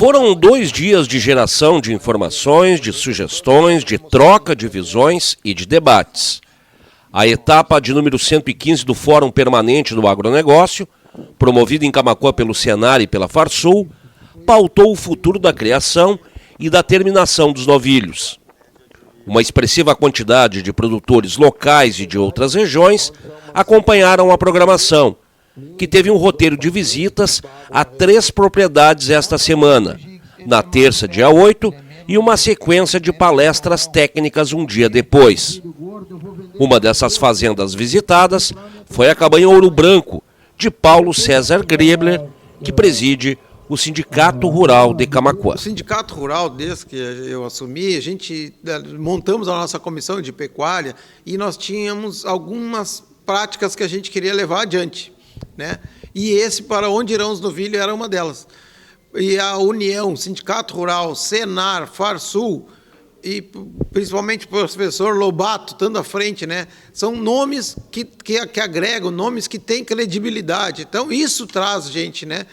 Foram 2 dias de geração de informações, de sugestões, de troca de visões e de debates. A etapa de número 115 do Fórum Permanente do Agronegócio, promovido em Camaquã pelo Senar e pela Farsul, pautou o futuro da criação e da terminação dos novilhos. Uma expressiva quantidade de produtores locais e de outras regiões acompanharam a programação, que teve um roteiro de visitas a 3 propriedades esta semana, na terça, dia 8, e uma sequência de palestras técnicas um dia depois. Uma dessas fazendas visitadas foi a Cabanha Ouro Branco, de Paulo César Grebler, que preside o Sindicato Rural de Camaquã. O Sindicato Rural, desde que eu assumi, a gente montamos a nossa comissão de pecuária e nós tínhamos algumas práticas que a gente queria levar adiante, né? E esse Para Onde Irão os Novilhos era uma delas. E a União, Sindicato Rural, Senar, Farsul e principalmente o professor Lobato, estando à frente, né? São nomes que agregam, nomes que têm credibilidade. Então, isso traz gente, né?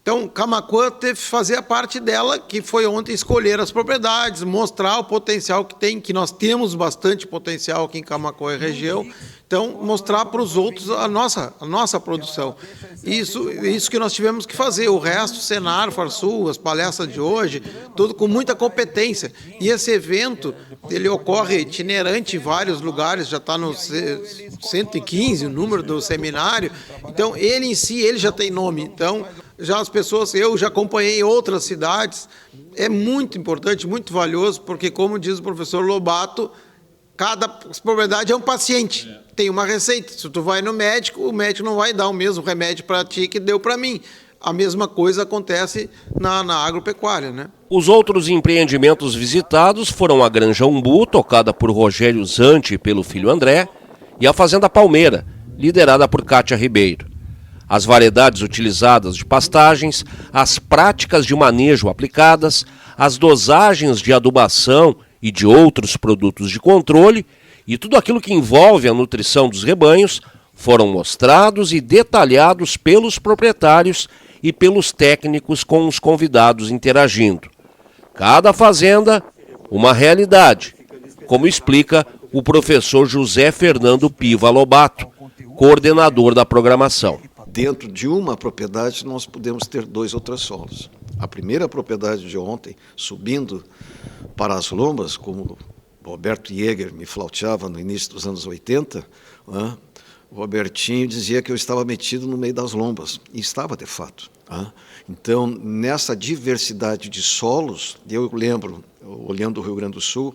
Então, Camaquã teve que fazer a parte dela, que foi ontem escolher as propriedades, mostrar o potencial que tem, que nós temos bastante potencial aqui em Camaquã e região. Então, mostrar para os outros a nossa produção. Isso que nós tivemos que fazer. O resto, Senar, Farsul, as palestras de hoje, tudo com muita competência. E esse evento, ele ocorre itinerante em vários lugares, já está no 115, o número do seminário. Então, ele em si, ele já tem nome. Então, já as pessoas, eu já acompanhei outras cidades, é muito importante, muito valioso, porque, como diz o professor Lobato, cada propriedade é um paciente, tem uma receita. Se tu vai no médico, o médico não vai dar o mesmo remédio para ti que deu para mim. A mesma coisa acontece na agropecuária, né? Os outros empreendimentos visitados foram a Granja Umbu, tocada por Rogério Zante e pelo filho André, e a Fazenda Palmeira, liderada por Cátia Ribeiro. As variedades utilizadas de pastagens, as práticas de manejo aplicadas, as dosagens de adubação e de outros produtos de controle e tudo aquilo que envolve a nutrição dos rebanhos foram mostrados e detalhados pelos proprietários e pelos técnicos com os convidados interagindo. Cada fazenda, uma realidade, como explica o professor José Fernando Piva Lobato, coordenador da programação. Dentro de uma propriedade, nós podemos ter 2 ou 3 solos. A primeira propriedade de ontem, subindo para as lombas, como o Roberto Jäger me flauteava no início dos anos 80, né? O Robertinho dizia que eu estava metido no meio das lombas, e estava de fato. Né? Então, nessa diversidade de solos, eu lembro, olhando o Rio Grande do Sul,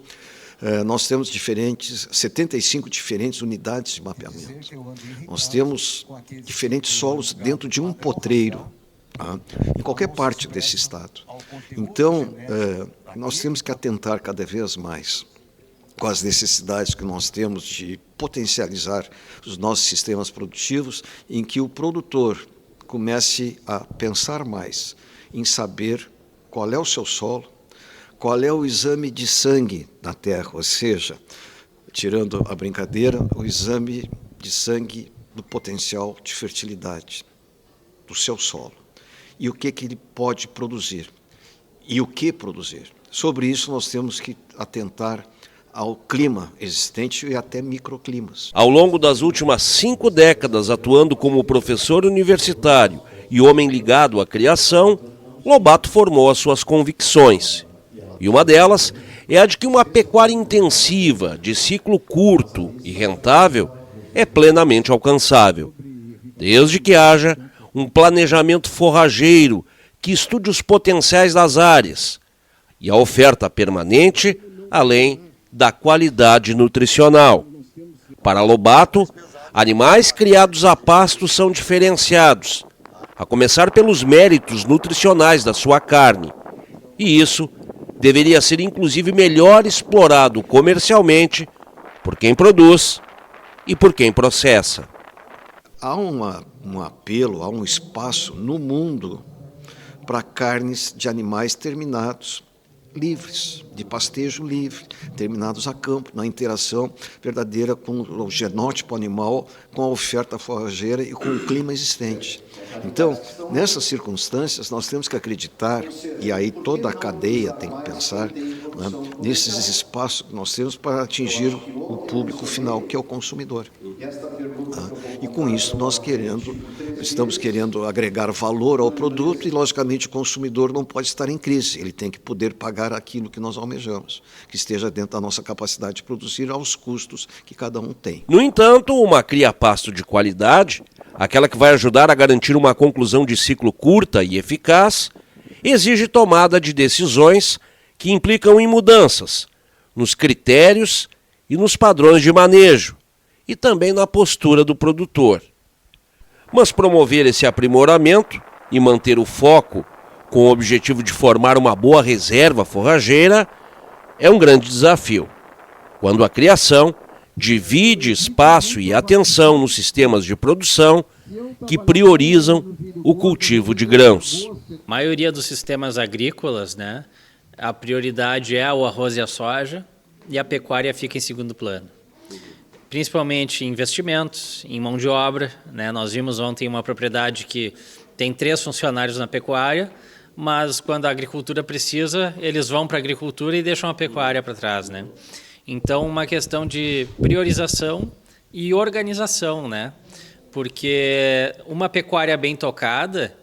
nós temos 75 diferentes unidades de mapeamento. Nós temos diferentes solos dentro de um potreiro, tá? Em qualquer parte desse estado. Então, nós temos que atentar cada vez mais com as necessidades que nós temos de potencializar os nossos sistemas produtivos, em que o produtor comece a pensar mais em saber qual é o seu solo, qual é o exame de sangue na terra, ou seja, tirando a brincadeira, o exame de sangue do potencial de fertilidade do seu solo. E o que ele pode produzir. E o que produzir. Sobre isso, nós temos que atentar ao clima existente e até microclimas. Ao longo das últimas 5 décadas, atuando como professor universitário e homem ligado à criação, Lobato formou as suas convicções. E uma delas é a de que uma pecuária intensiva, de ciclo curto e rentável, é plenamente alcançável, desde que haja um planejamento forrageiro que estude os potenciais das áreas e a oferta permanente, além da qualidade nutricional. Para Lobato, animais criados a pasto são diferenciados, a começar pelos méritos nutricionais da sua carne, e isso deveria ser inclusive melhor explorado comercialmente por quem produz e por quem processa. Há um apelo, há um espaço no mundo para carnes de animais terminados livres, de pastejo livre, terminados a campo, na interação verdadeira com o genótipo animal, com a oferta forrageira e com o clima existente. Então, nessas circunstâncias, nós temos que acreditar, e aí toda a cadeia tem que pensar, né, nesses espaços que nós temos para atingir o público final, que é o consumidor. E com isso nós estamos querendo agregar valor ao produto e, logicamente, o consumidor não pode estar em crise, ele tem que poder pagar aquilo que nós almejamos, que esteja dentro da nossa capacidade de produzir aos custos que cada um tem. No entanto, uma cria-pasto de qualidade, aquela que vai ajudar a garantir uma conclusão de ciclo curta e eficaz, exige tomada de decisões que implicam em mudanças nos critérios e nos padrões de manejo, e também na postura do produtor. Mas promover esse aprimoramento e manter o foco com o objetivo de formar uma boa reserva forrageira é um grande desafio, quando a criação divide espaço e atenção nos sistemas de produção que priorizam o cultivo de grãos. A maioria dos sistemas agrícolas, né, a prioridade é o arroz e a soja, e a pecuária fica em segundo plano. Principalmente em investimentos, em mão de obra, né? Nós vimos ontem uma propriedade que tem 3 funcionários na pecuária, mas quando a agricultura precisa, eles vão para a agricultura e deixam a pecuária para trás, né? Então, uma questão de priorização e organização, né? Porque uma pecuária bem tocada,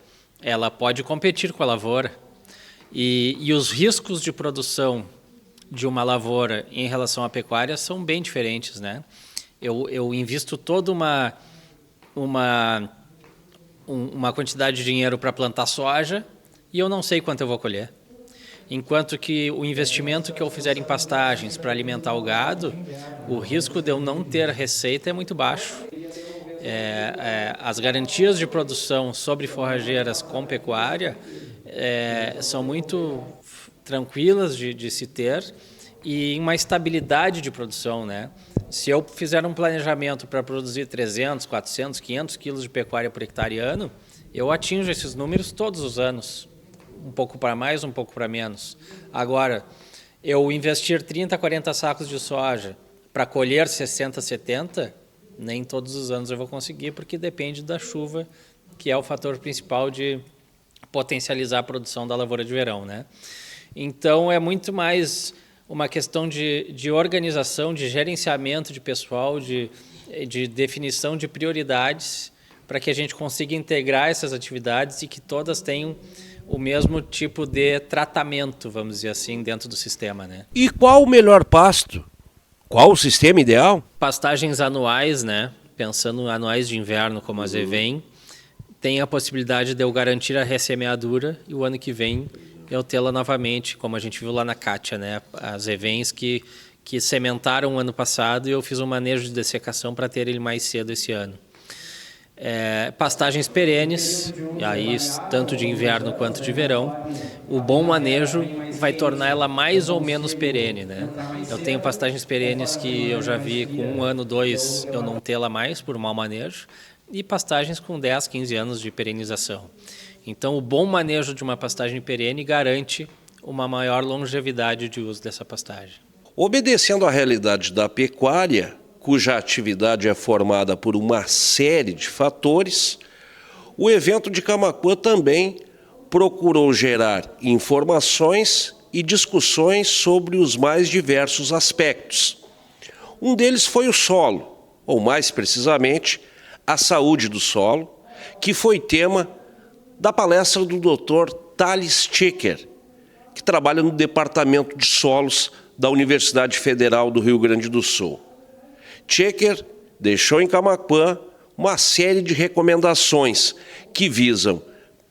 ela pode competir com a lavoura. E os riscos de produção de uma lavoura em relação à pecuária são bem diferentes, né? Eu invisto toda uma quantidade de dinheiro para plantar soja e eu não sei quanto eu vou colher. Enquanto que o investimento que eu fizer em pastagens para alimentar o gado, o risco de eu não ter receita é muito baixo. As garantias de produção sobre forrageiras com pecuária são muito tranquilas de se ter e uma estabilidade de produção, né? Se eu fizer um planejamento para produzir 300, 400, 500 quilos de pecuária por hectare ano, eu atinjo esses números todos os anos, um pouco para mais, um pouco para menos. Agora, eu investir 30, 40 sacos de soja para colher 60, 70, nem todos os anos eu vou conseguir, porque depende da chuva, que é o fator principal de potencializar a produção da lavoura de verão, né? Então, é muito mais uma questão de organização, de gerenciamento de pessoal, de definição de prioridades, para que a gente consiga integrar essas atividades e que todas tenham o mesmo tipo de tratamento, vamos dizer assim, dentro do sistema, né? E qual o melhor pasto? Qual o sistema ideal? Pastagens anuais, né? Pensando anuais de inverno, como a Zevem, tem a possibilidade de eu garantir a ressemeadura e o ano que vem eu tê-la novamente, como a gente viu lá na Kátia, né? As Zevens que sementaram o ano passado e eu fiz um manejo de dessecação para ter ele mais cedo esse ano. Pastagens perenes, e aí tanto de inverno quanto de verão, o bom manejo vai tornar ela mais ou menos perene, né? Eu tenho pastagens perenes que eu já vi com 1 ano, 2, eu não tê-la mais por mau manejo, e pastagens com 10, 15 anos de perenização. Então, o bom manejo de uma pastagem perene garante uma maior longevidade de uso dessa pastagem. Obedecendo à realidade da pecuária, cuja atividade é formada por uma série de fatores, o evento de Camaquã também procurou gerar informações e discussões sobre os mais diversos aspectos. Um deles foi o solo, ou mais precisamente, a saúde do solo, que foi tema da palestra do Dr. Thales Tchequer, que trabalha no Departamento de Solos da Universidade Federal do Rio Grande do Sul. Tchequer deixou em Camaquã uma série de recomendações que visam,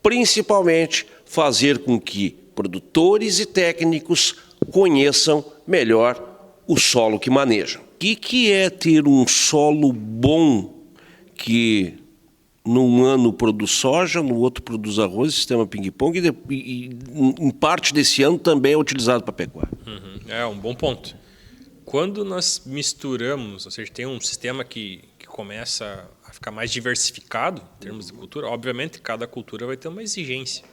principalmente, fazer com que produtores e técnicos conheçam melhor o solo que manejam. O que é ter um solo bom que num ano produz soja, no outro produz arroz, sistema ping-pong, e em parte desse ano também é utilizado para pecuária? É um bom ponto. Quando nós misturamos, ou seja, tem um sistema que começa a ficar mais diversificado em termos de cultura, obviamente cada cultura vai ter uma exigência.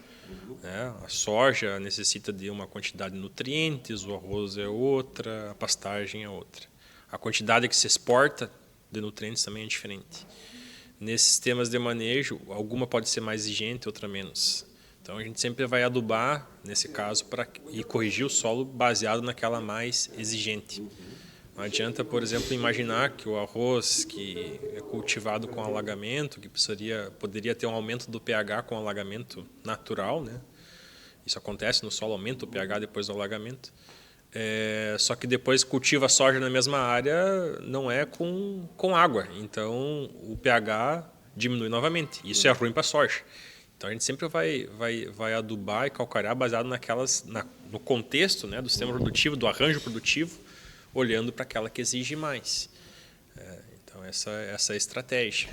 Né? A soja necessita de uma quantidade de nutrientes, o arroz é outra, a pastagem é outra. A quantidade que se exporta de nutrientes também é diferente. Nesses sistemas de manejo, alguma pode ser mais exigente, outra menos. Então a gente sempre vai adubar, nesse caso, e corrigir o solo baseado naquela mais exigente. Não adianta, por exemplo, imaginar que o arroz que é cultivado com alagamento, que poderia ter um aumento do pH com alagamento natural, né? Isso acontece no solo, aumenta o pH depois do alagamento. Só que depois cultiva soja na mesma área, não é com água. Então o pH diminui novamente. Isso é ruim para a soja. Então a gente sempre vai adubar e calcarear baseado no contexto, né, do sistema produtivo, do arranjo produtivo, olhando para aquela que exige mais. Então essa é a estratégia.